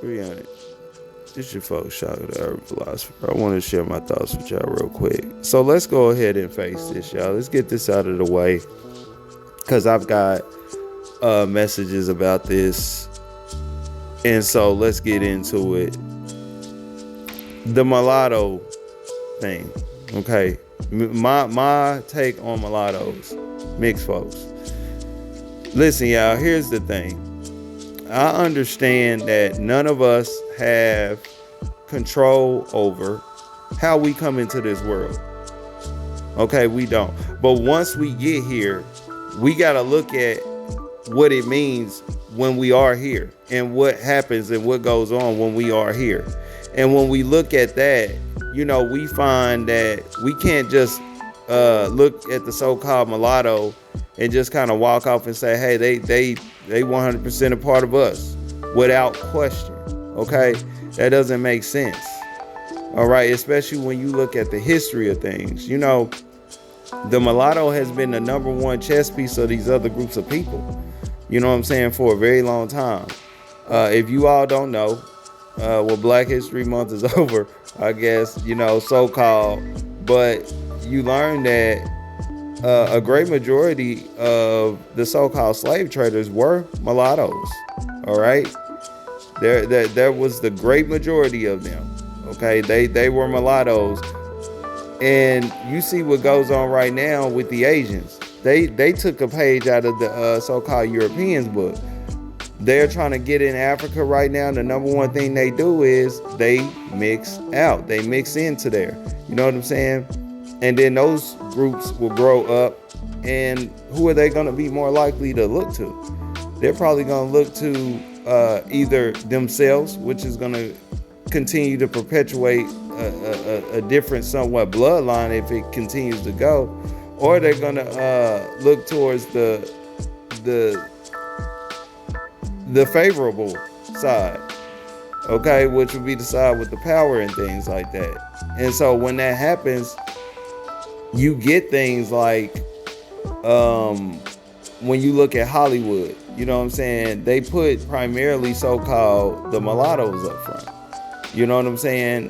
300. This your folks, shout out to Urban Philosopher. I want to share my thoughts with y'all real quick. So let's go ahead and face this, y'all. Let's get this out of the way, because I've got messages about this. And so let's get into it. The mulatto thing, okay? My take on mulattoes, mixed folks. Listen, y'all, here's the thing. I understand that none of us have control over how we come into this world. Okay, we don't. But once we get here, we got to look at what it means when we are here and what happens and what goes on when we are here. And when we look at that, you know, we find that we can't just look at the so-called mulatto and just kind of walk off and say, hey, they 100% a part of us without question. Okay, that doesn't make sense. All right, especially when you look at the history of things. You know, the mulatto has been the number one chess piece of these other groups of people. You know what I'm saying? For a very long time. If you all don't know, well, Black History Month is over, I guess, you know, so-called. But you learn that a great majority of the so-called slave traders were mulattoes. All right, there was the great majority of them. Okay, they were mulattoes, and you see what goes on right now with the Asians. They took a page out of the so-called Europeans book. They're trying to get in Africa right now. The number one thing they do is they mix out. They mix into there. You know what I'm saying? And then those groups will grow up, and who are they going to be more likely to look to? They're probably going to look to either themselves, which is going to continue to perpetuate a different somewhat bloodline if it continues to go, or they're going to look towards the favorable side, okay, which would be the side with the power and things like that. And so when that happens, you get things like when you look at Hollywood, you know what I'm saying? They put primarily so-called the mulattoes up front. You know what I'm saying?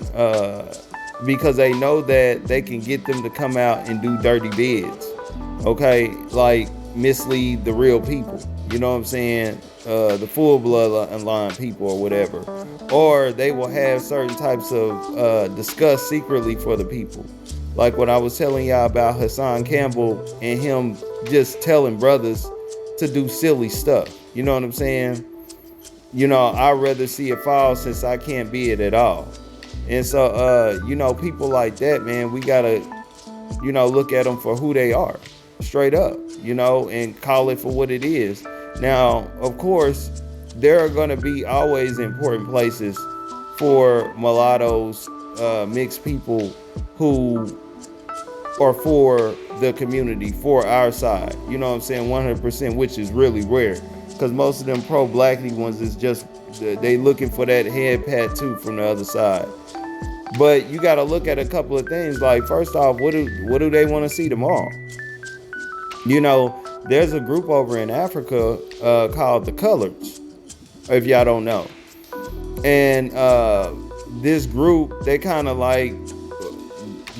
Because they know that they can get them to come out and do dirty bids. Okay? Like mislead the real people. You know what I'm saying? The full bloodline people or whatever. Or they will have certain types of disgust secretly for the people. Like what I was telling y'all about Hassan Campbell and him just telling brothers to do silly stuff. You know what I'm saying? You know, I'd rather see it fall since I can't be it at all. And so, you know, people like that, man, we got to, you know, look at them for who they are, straight up, you know, and call it for what it is. Now, of course, there are going to be always important places for mulattoes, mixed people who are for the community, for our side. You know what I'm saying? 100%, which is really rare. Because most of them pro-blackly ones is just, they looking for that head pat too from the other side. But you got to look at a couple of things. Like, first off, what do they want to see tomorrow? You know, there's a group over in Africa called the Coloreds, if y'all don't know. And this group, they kind of like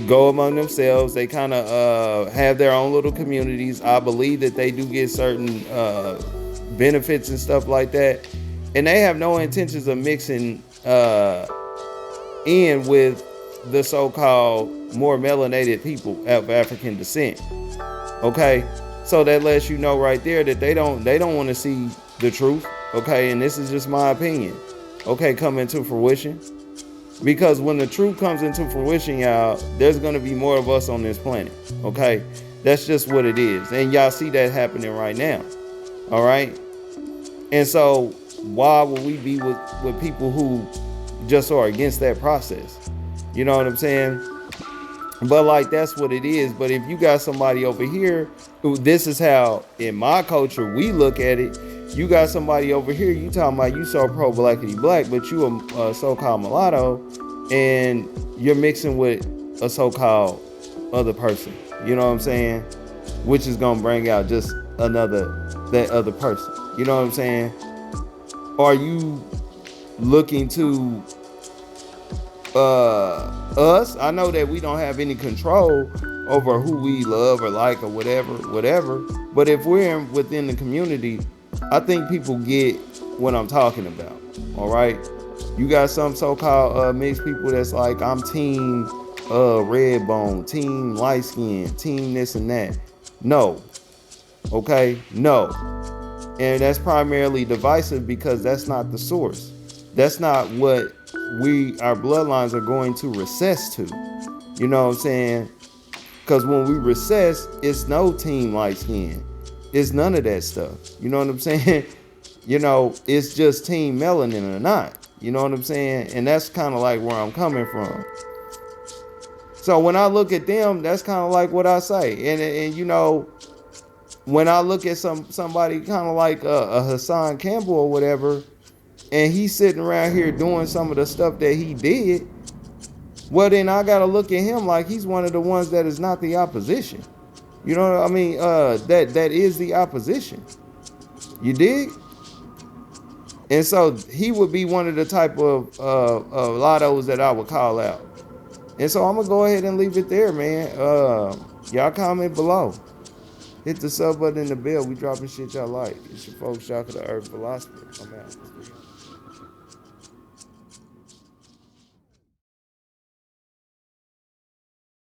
go among themselves. They kind of have their own little communities. I believe that they do get certain benefits and stuff like that. And they have no intentions of mixing in with the so-called more melanated people of African descent. Okay, so that lets you know right there that they don't want to see the truth. Okay, and this is just my opinion. Okay, come into fruition, because when the truth comes into fruition, y'all, there's gonna be more of us on this planet. Okay, that's just what it is, and y'all see that happening right now. All right, and so why would we be with people who just are against that process? You know what I'm saying? But like, that's what it is. But if you got somebody over here who, this is how in my culture we look at it. You got somebody over here, you talking about you so pro-blackity black, but you a so-called mulatto, and you're mixing with a so-called other person. You know what I'm saying? Which is gonna bring out just that other person. You know what I'm saying? Are you looking to us. I know that we don't have any control over who we love or like or whatever. But if we're within the community, I think people get what I'm talking about. All right, you got some so-called mixed people that's like, I'm team red bone, team light skin, team this and that. No, okay, no, and that's primarily divisive because that's not the source. That's not what our bloodlines are going to recess to. You know what I'm saying? Because when we recess, it's no team light skin. It's none of that stuff. You know what I'm saying? You know, it's just team melanin or not. You know what I'm saying? And that's kind of like where I'm coming from. So when I look at them, that's kind of like what I say. And you know, when I look at somebody kind of like a Hassan Campbell or whatever, and he's sitting around here doing some of the stuff that he did, well, then I gotta look at him like he's one of the ones that is not the opposition. You know what I mean? That is the opposition. You dig? And so he would be one of the type of lottos that I would call out. And so I'm gonna go ahead and leave it there, man. Y'all comment below. Hit the sub button and the bell. We dropping shit y'all like. It's your folks, Shock of the Earth Philosopher. I'm out.